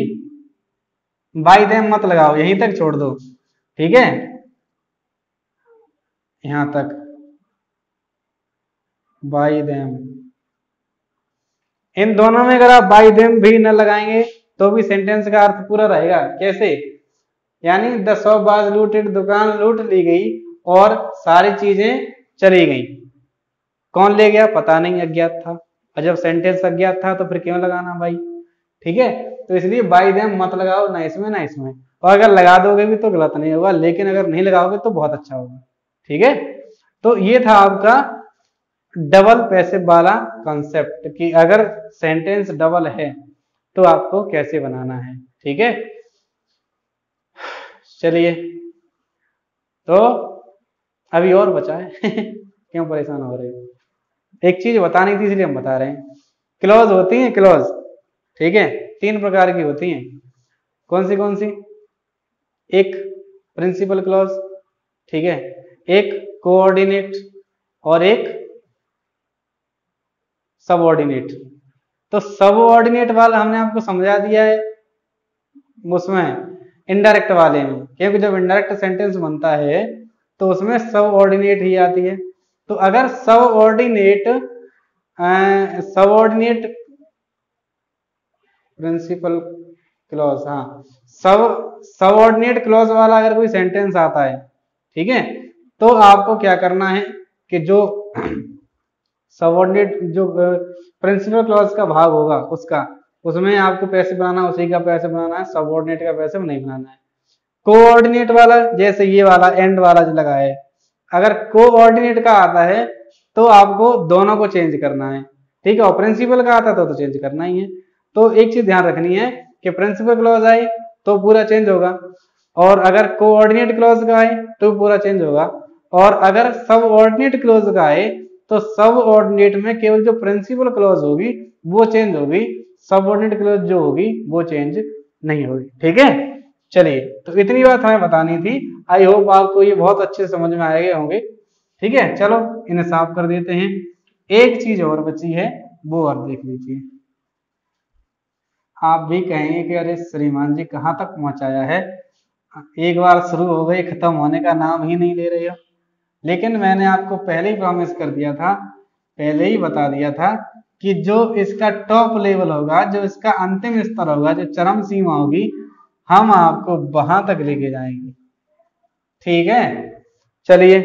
बाई देम मत लगाओ, यहीं तक छोड़ दो। ठीक है, यहां तक बाई देम। इन दोनों में अगर आप बाई देम भी न लगाएंगे तो भी सेंटेंस का अर्थ पूरा रहेगा। कैसे? यानी द शॉप वाज लूटेड, दुकान लूट ली गई और सारी चीजें चली गई। कौन ले गया पता नहीं, अज्ञात था। और जब सेंटेंस अज्ञात था तो फिर क्यों लगाना भाई? ठीक है, तो इसलिए बाई देम मत लगाओ, ना इसमें ना इसमें। और अगर लगा दोगे भी तो गलत नहीं होगा, लेकिन अगर नहीं लगाओगे तो बहुत अच्छा होगा। ठीक है, तो ये था आपका डबल पैसिव वाला कॉन्सेप्ट कि अगर सेंटेंस डबल है तो आपको कैसे बनाना है। ठीक है, चलिए तो अभी और बचा है क्यों परेशान हो रहे हो? एक चीज बतानी थी इसलिए हम बता रहे हैं। क्लॉज होती है क्लॉज, ठीक है, तीन प्रकार की होती हैं। कौन सी? एक प्रिंसिपल क्लॉज, ठीक है, एक कोऑर्डिनेट और एक सबऑर्डिनेट। तो सबऑर्डिनेट वाला हमने आपको समझा दिया है उसमें इनडायरेक्ट वाले में, क्योंकि जब इनडायरेक्ट सेंटेंस बनता है तो उसमें सबऑर्डिनेट ही आती है। तो अगर सबऑर्डिनेट प्रिंसिपल क्लॉज, हाँ, सबऑर्डिनेट क्लॉज वाला अगर कोई सेंटेंस आता है, ठीक है, तो आपको क्या करना है कि जो सबऑर्डिनेट जो प्रिंसिपल क्लॉज का भाग होगा उसका उसमें आपको पैसे बनाना, उसी का पैसे बनाना है, सबऑर्डिनेट का पैसे नहीं बनाना है। कोऑर्डिनेट वाला जैसे ये वाला एंड वाला जो लगा है, अगर कोऑर्डिनेट का आता है तो आपको दोनों को चेंज करना है, ठीक है। और प्रिंसिपल का आता तो चेंज करना ही है। तो एक चीज ध्यान रखनी है कि प्रिंसिपल क्लॉज आए तो पूरा चेंज होगा, और अगर कोऑर्डिनेट क्लॉज का आए तो पूरा चेंज होगा, और अगर सब ऑर्डिनेट क्लॉज का आए तो सब ऑर्डिनेट में केवल जो प्रिंसिपल क्लॉज होगी वो चेंज होगी, सब ऑर्डिनेट क्लॉज जो होगी वो चेंज नहीं होगी, ठीक है। चलिए, तो इतनी बात हमें बतानी थी। आई होप आपको ये बहुत अच्छे समझ में आए होंगे, ठीक है। चलो इन्हें साफ कर देते हैं। एक चीज और बची है, वो और देख लीजिए। आप भी कहेंगे कि अरे श्रीमान जी कहाँ तक पहुंचाया है, एक बार शुरू हो गई खत्म होने का नाम ही नहीं ले रहे हो। लेकिन मैंने आपको पहले ही प्रॉमिस कर दिया था, पहले ही बता दिया था कि जो इसका टॉप लेवल होगा, जो इसका अंतिम स्तर होगा, जो चरम सीमा होगी, हम आपको वहां तक लेके जाएंगे, ठीक है। चलिए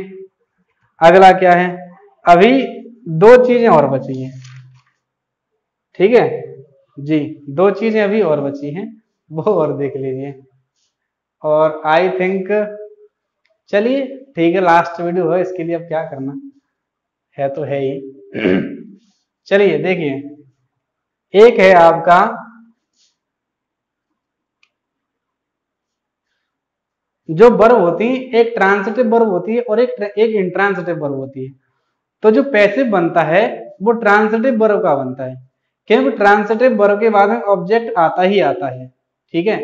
अगला क्या है, अभी दो चीजें और बची हैं, ठीक है जी, दो चीजें अभी और बची हैं, वो और देख लीजिए। और आई थिंक, चलिए ठीक है, लास्ट वीडियो है, इसके लिए अब क्या करना है, तो है ही। चलिए देखिए, एक है आपका जो वर्ब होती है, एक ट्रांसिटिव वर्ब होती है और एक इंट्रांसिटिव वर्ब होती है। तो जो पैसिव बनता है वो ट्रांसिटिव वर्ब का बनता है, क्योंकि ट्रांसिटिव वर्ब के बाद में ऑब्जेक्ट आता ही आता है, ठीक है।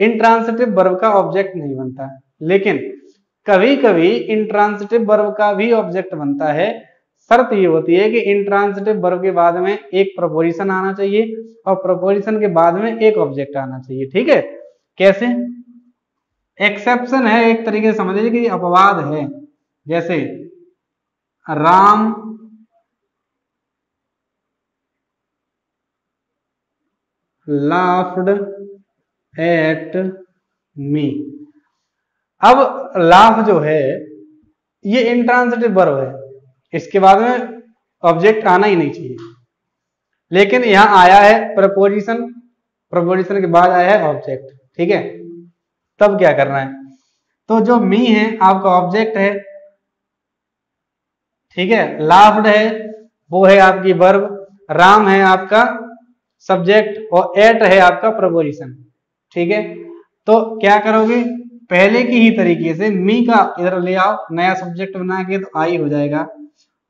इंट्रांसिटिव वर्ब का ऑब्जेक्ट नहीं बनता, लेकिन कभी कभी इंट्रांसिटिव वर्ब का भी ऑब्जेक्ट बनता है। शर्त ये होती है कि इंट्रांसिटिव वर्ब के बाद में एक प्रपोजिशन आना चाहिए और प्रपोजिशन के बाद में एक ऑब्जेक्ट आना चाहिए, ठीक है। कैसे, एक्सेप्शन है एक तरीके से समझ लीजिए कि अपवाद है, जैसे राम laughed at me। अब laugh जो है ये इंट्रांसिटिव वर्ब है, इसके बाद में ऑब्जेक्ट आना ही नहीं चाहिए, लेकिन यहां आया है प्रपोजिशन, प्रपोजिशन के बाद आया है ऑब्जेक्ट, ठीक है। तब क्या करना है, तो जो मी है आपका ऑब्जेक्ट है, ठीक है। लाफ्ड है वो है आपकी वर्ब, राम है आपका सब्जेक्ट और एट है आपका प्रपोजिशन, ठीक है। तो क्या करोगे, पहले की ही तरीके से मी का इधर ले आओ, नया सब्जेक्ट बना के, तो आई हो जाएगा,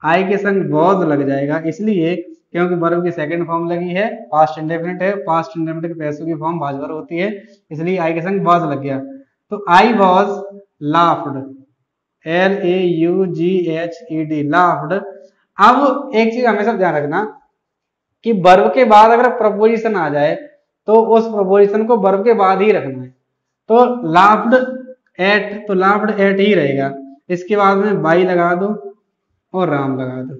आई के संग वॉज लग जाएगा, इसलिए क्योंकि वर्ब की सेकंड फॉर्म लगी है, पास्ट इंडेफिनिट है, पास्ट इंडेफिनिट के पैसिव की फॉर्म वाज वर्ब होती है, इसलिए आई के संग वॉज लग गया। तो I was laughed, LAUGHED, laughed. अब एक चीज हमेशा ध्यान रखना कि वर्ब के बाद अगर प्रपोजिशन आ जाए तो उस प्रपोजिशन को वर्ब के बाद ही रखना है। तो लाफ्ड एट, तो लाफ्ड एट ही रहेगा, इसके बाद में बाई लगा दो और राम लगा दो,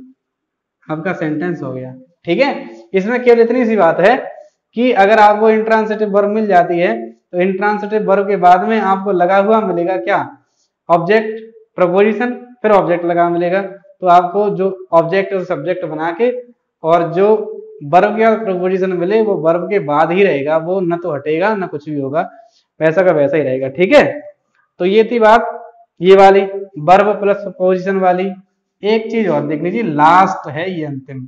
आपका सेंटेंस हो गया, ठीक है। इसमें केवल इतनी सी बात है कि अगर आपको इंट्रांसिटिव वर्ब मिल जाती है तो इंट्रांसिटिव वर्ब के बाद में आपको लगा हुआ मिलेगा क्या, ऑब्जेक्ट, प्रपोजिशन, फिर ऑब्जेक्ट लगा मिलेगा। तो आपको जो ऑब्जेक्ट और सब्जेक्ट बना के और जो वर्ब या प्रपोजिशन मिले वो वर्ब के बाद ही रहेगा, वो न तो हटेगा न कुछ भी होगा, वैसा का वैसा ही रहेगा, ठीक है। तो ये थी बात ये वाली वर्ब प्लस प्रपोजिशन वाली। एक चीज और देख लीजिए, लास्ट है ये अंतिम,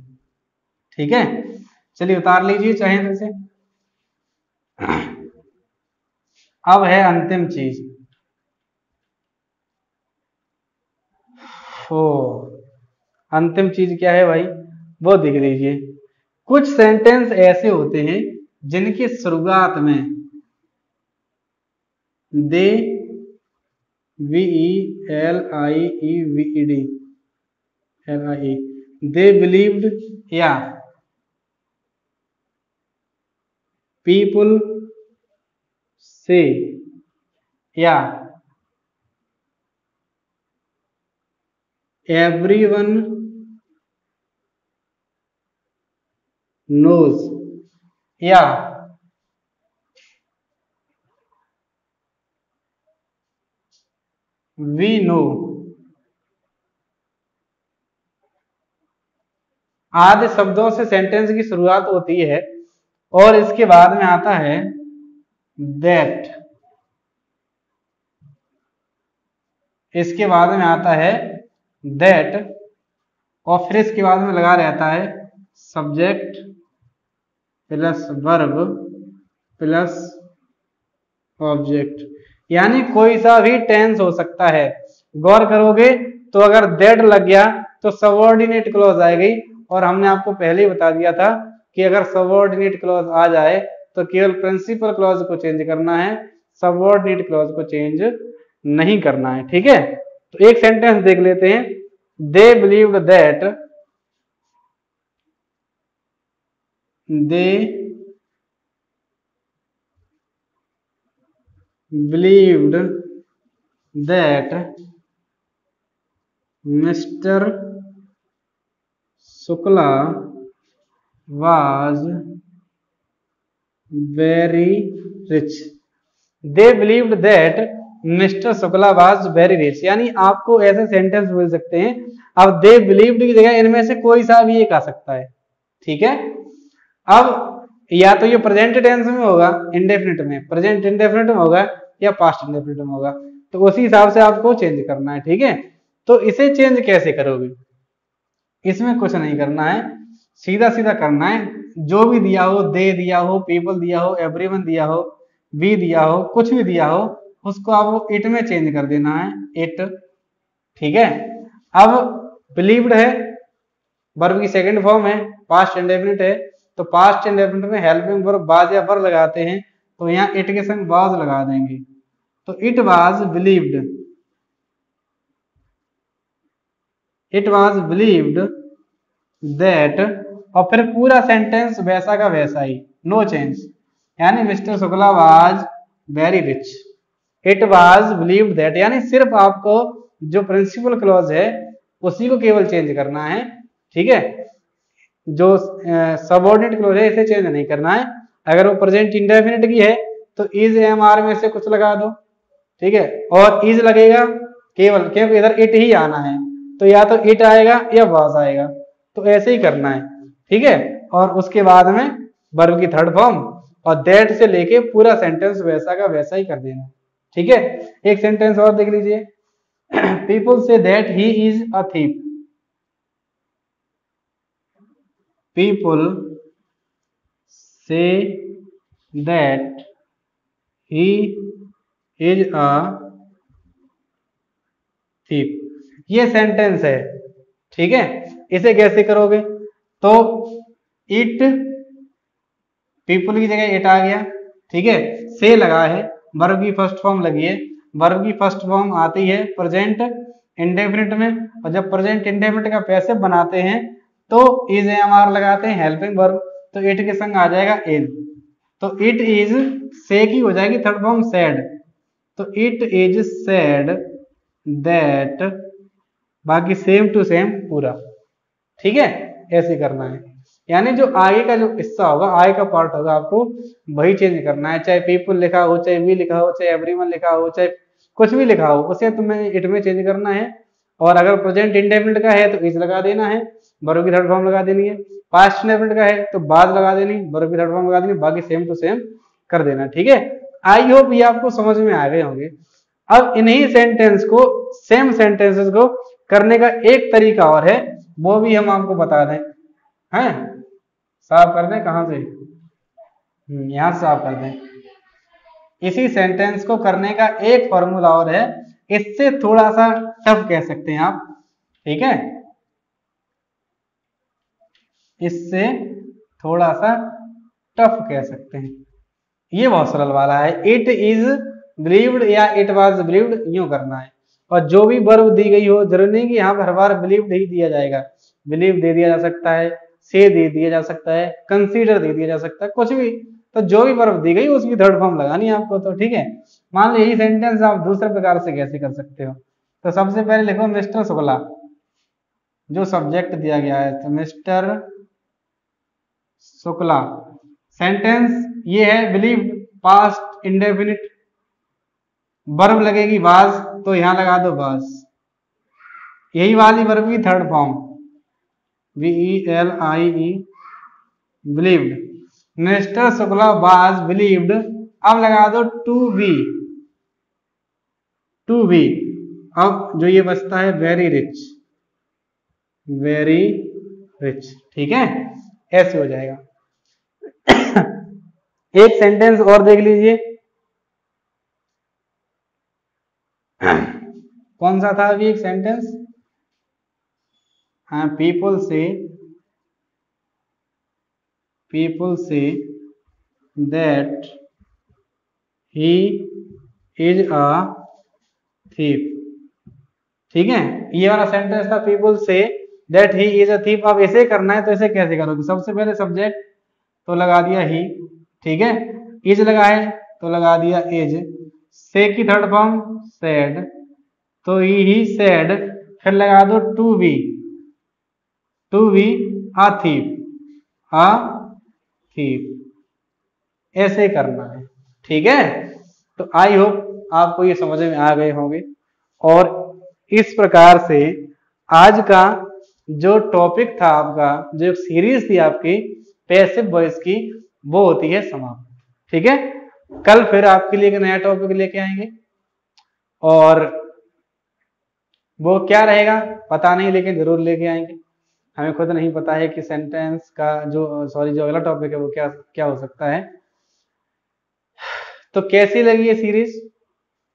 ठीक है। चलिए उतार लीजिए चाहे तो इसे। अब है अंतिम चीज, ओ अंतिम चीज क्या है भाई, वो देख लीजिए। कुछ सेंटेंस ऐसे होते हैं जिनकी शुरुआत में दे, VELIEVED, LIE, दे बिलीव्ड, या पीपुल से, या एवरीवन नोज, या वी नो आदि शब्दों से सेंटेंस की शुरुआत होती है। और इसके बाद में आता है दैट, इसके बाद में आता है दैट, और फिर इसके बाद में लगा रहता है subject plus verb plus object, यानी कोई सा भी टेंस हो सकता है। गौर करोगे तो अगर दैट लग गया तो सबऑर्डिनेट क्लॉज आएगी, और हमने आपको पहले ही बता दिया था कि अगर सबऑर्डिनेट क्लॉज आ जाए तो केवल प्रिंसिपल क्लॉज को चेंज करना है, सबऑर्डिनेट क्लॉज को चेंज नहीं करना है। ठीक है, तो एक सेंटेंस देख लेते हैं। They believed that, they believed that Mr. Shukla was very rich. They believed that Mr. Shukla was very rich, यानी आपको ऐसे सेंटेंस मिल सकते हैं। अब they believed की जगह इनमें से कोई सा भी एक आ सकता है। ठीक है, अब या तो ये प्रेजेंट टेंस में होगा इंडेफिनिट में, प्रेजेंट इंडेफिनिट में होगा, या पास्ट इंडेफिनिट में होगा, तो उसी हिसाब से आपको चेंज करना है। ठीक है, तो इसे चेंज कैसे करोगे? इसमें कुछ नहीं करना है, सीधा सीधा करना है। जो भी दिया हो, दे दिया हो, पीपल दिया हो, एवरीवन दिया हो, वी दिया हो, कुछ भी दिया हो, उसको आपको इट में चेंज कर देना है, इट। ठीक है, अब बिलीव्ड है, वर्ब की सेकंड फॉर्म है, पास्ट इंडेफिनिट है, तो पास्ट इंडेफिनिट में हेल्पिंग वर्ब वाज या वर लगाते हैं, तो यहाँ इट के संग वाज लगा देंगे, तो it was believed, it was believed that, और फिर पूरा सेंटेंस वैसा का वैसा ही, नो चेंज, यानी mister Shukla was very rich, it was believed that, यानी सिर्फ आपको जो प्रिंसिपल क्लॉज है उसी को केवल चेंज करना है। ठीक है, जो सबऑर्डिनेट क्लॉज है इसे चेंज नहीं करना है। अगर वो प्रेजेंट इंडेफिनिट की है तो इज एम आर में से कुछ लगा दो। ठीक है, और इज लगेगा केवल, क्योंकि इधर इट ही आना है, तो या तो इट आएगा या वाज आएगा, तो ऐसे ही करना है। ठीक है, और उसके बाद में वर्ब की थर्ड फॉर्म, और दैट से लेके पूरा सेंटेंस वैसा का वैसा ही कर देना। ठीक है, एक सेंटेंस और देख लीजिए। People say that he is a thief, people say that he is a thief, ये सेंटेंस है। ठीक है, इसे कैसे करोगे? तो इट, पीपल की जगह इट आ गया। ठीक है, से लगा है, वर्ब की फर्स्ट फॉर्म लगी है, वर्ब की फर्स्ट फॉर्म आती है प्रेजेंट इंडेफिनिट में, और जब प्रेजेंट इंडेफिनिट का पैसिव बनाते हैं तो इज एम आर लगाते हैं हेल्पिंग वर्ब, तो इट के संग आ जाएगा इज, तो इट इज से की हो जाएगी थर्ड फॉर्म सैड, तो इट इज सैड दैट, बाकी सेम टू सेम पूरा। ठीक है, ऐसे करना है, यानी जो आगे का जो हिस्सा होगा, आगे का पार्ट होगा, आपको वही चेंज करना है, चाहे पीपल लिखा हो, चाहे वी लिखा हो, चाहे एवरीवन लिखा हो, चाहे कुछ भी लिखा हो, उसे तुम्हें इट में चेंज करना है। और अगर प्रेजेंट इंडेफिनिट का है तो इज लगा देना है, वर्ब की थर्ड फॉर्म लगा देनी है, पास्ट इंडेफिनिट का है तो बाद लगा देनी, वर्ब की थर्ड फॉर्म लगा देनी, बाकी सेम टू सेम कर देना। ठीक है, आई होप ये आपको समझ में आ गए होंगे। अब इन्हीं सेंटेंस को, सेम सेंटेंसेस को करने का एक तरीका और है, वो भी हम आपको बता दें। हैं, साफ कर दें, कहां से? यहां से साफ कर दें। इसी सेंटेंस को करने का एक फॉर्मूला और है, इससे थोड़ा सा टफ कह सकते हैं आप। ठीक है, इससे थोड़ा सा टफ कह सकते हैं, ये बहुत सरल वाला है। इट इज बिलीव्ड या इट वाज बिलीव्ड, यूं करना है, और जो भी वर्ब दी गई हो, जरूरी नहीं कि यहाँ पर हर बार बिलीव्ड ही दिया जाएगा, बिलीव दे दिया जा सकता है, से दे दिया जा सकता है, कंसीडर दे दिया जा सकता है, कुछ भी, तो जो भी वर्ब दी गई उसकी थर्ड फॉर्म लगानी है आपको। तो ठीक है, मान लो यही सेंटेंस आप दूसरे प्रकार से कैसे कर सकते हो, तो सबसे पहले लिखो मिस्टर शुक्ला, जो सब्जेक्ट दिया गया है, तो मिस्टर शुक्ला, सेंटेंस ये है बिलीव्ड, पास्ट इंडेफिनिट, वर्ब लगेगी वाज, तो यहां लगा दो वाज, यही वाली वर्ब की third form VELIE believed, mister Shukla was believed, अब लगा दो टू बी, अब जो ये बचता है वेरी रिच, ठीक है, ऐसे हो जाएगा। एक सेंटेंस और देख लीजिए, कौन सा था अभी एक सेंटेंस? हाँ, people say that he is a thief, ठीक है, ये वाला सेंटेंस था, people say that he is a thief. अब ऐसे करना है तो ऐसे कैसे करोगे? सबसे पहले सब्जेक्ट तो लगा दिया ही, ठीक है, इज लगा है तो लगा दिया इज, से की थर्ड फॉर्म सेड, तो ही सेड, फिर लगा दो टू बी अ थीफ, ऐसे करना है, ठीक है। तो आई होप आपको ये समझ में आ गए होंगे, और इस प्रकार से आज का जो टॉपिक था आपका, जो सीरीज थी आपकी पैसिव वॉइस की, वो होती है समाप्त, ठीक है। कल फिर आपके लिए एक नया टॉपिक लेके आएंगे, और वो क्या रहेगा पता नहीं, लेकिन जरूर लेके आएंगे। हमें खुद नहीं पता है कि सेंटेंस का जो अगला टॉपिक है वो क्या हो सकता है। तो कैसी लगी ये सीरीज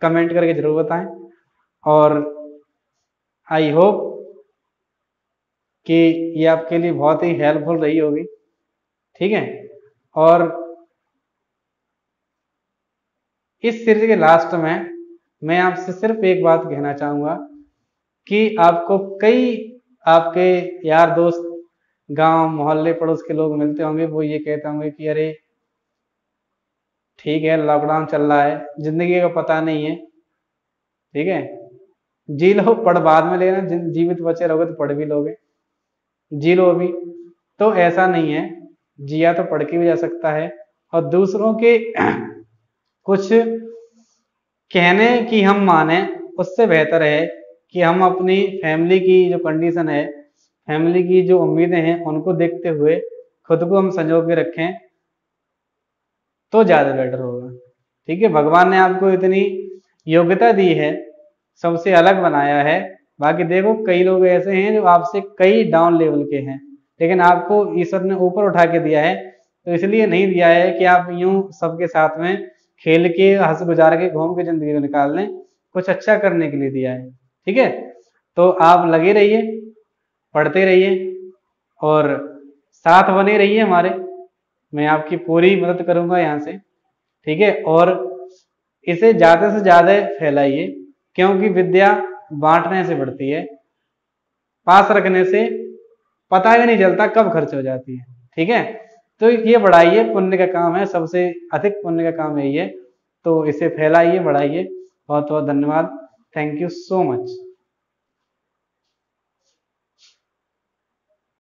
कमेंट करके जरूर बताएं, और आई होप कि ये आपके लिए बहुत ही हेल्पफुल रही होगी, ठीक है। और इस सीरीज के लास्ट में मैं आपसे सिर्फ एक बात कहना चाहूंगा कि आपको कई आपके यार दोस्त, गांव मोहल्ले पड़ोस के लोग मिलते होंगे, वो ये कहते होंगे कि अरे ठीक है लॉकडाउन चल रहा है, जिंदगी का पता नहीं है, ठीक है, जी लो पढ़ बाद में लेना, जीवित बचे रहोगे तो पढ़ भी लोगे, जी लो अभी। तो ऐसा नहीं है, जिया तो पढ़ के भी जा सकता है, और दूसरों के कुछ कहने की हम माने उससे बेहतर है कि हम अपनी फैमिली की जो कंडीशन है, फैमिली की जो उम्मीदें हैं, उनको देखते हुए खुद को हम संजो के रखें तो ज्यादा बेटर होगा, ठीक है। भगवान ने आपको इतनी योग्यता दी है, सबसे अलग बनाया है। बाकी देखो कई लोग ऐसे हैं जो आपसे कई डाउन लेवल के हैं, लेकिन आपको ईश्वर ने ऊपर उठा के दिया है, तो इसलिए नहीं दिया है कि आप यूं सबके साथ में खेल के हंस गुजार के घूम के जिंदगी को निकाल लें, कुछ अच्छा करने के लिए दिया है, ठीक है। तो आप लगे रहिए, पढ़ते रहिए, और साथ बने रहिए हमारे, मैं आपकी पूरी मदद करूंगा यहाँ से, ठीक है। और इसे ज्यादा से ज्यादा फैलाइए, क्योंकि विद्या बांटने से बढ़ती है, पास रखने से पता ही नहीं चलता कब खर्च हो जाती है, ठीक है। तो ये बढ़ाइए, पुण्य का काम है, सबसे अधिक पुण्य का काम यही है, तो इसे फैलाइए, बढ़ाइए। बहुत बहुत धन्यवाद, थैंक यू सो मच।